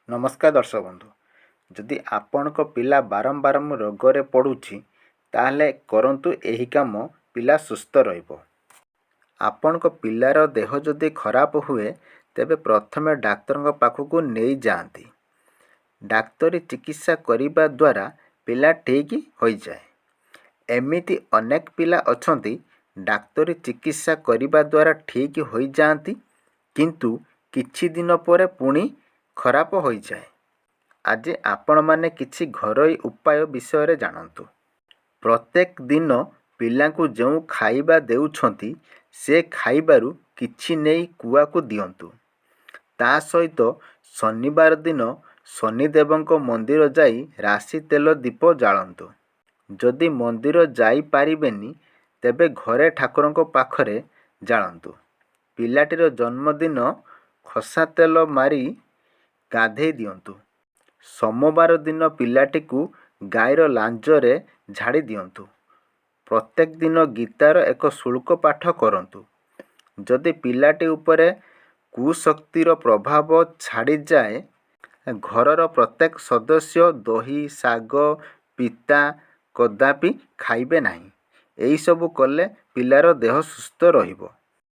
नमस्कार दर्शक बंधु। जदि आपणक पिला बारंबार रोगरे पड़ुछि ताहले करंतु एही काम, पिला सुस्थ रहिबो। आपणक पिलार देह जदि खराब हुए तेबे प्रथमे डाक्तर पाखकु नहीं जाती। डाक्तरी चिकित्सा करिबा द्वारा पिला ठीक हो जाए। एमिति अनेक पिला अछंती डाक्तरी चिकित्सा करिबा द्वारा ठीक हो जाती, किंतु किछि दिन परे पुणी खराब हो जाए। आज आपण माने किछि घरोई उपाय विषय जानतु। प्रत्येक दिन पिलांकु जो खाइबा देउछंती से खाइबारु किछि नेई कुआकु दियंतु। ता सहित शनिवार दिन शनिदेवंक मंदिर जाई राशि तेल दीप जालंतु। जदि मंदिर जाई पारिबेनी तेबे घरे ठाकुरंक पाखरे जालंतु। पिलाटीर जन्मदिन खसा तेल मारी गाधे दियंतु। सोमवार दिन पिलाटीकु गाईर लांजरे झाड़ी दियंतु। प्रत्येक दिन गीतार एक शुल्क पाठ करंतु। जदि पिलाटी उपरे कुशक्तिर प्रभाव छाड़ी जाए, घरर प्रत्येक सदस्य दही साग पिता कदापि खाइबे नहीं। एही सबु कले पिलार देह सुस्थ रहिबो।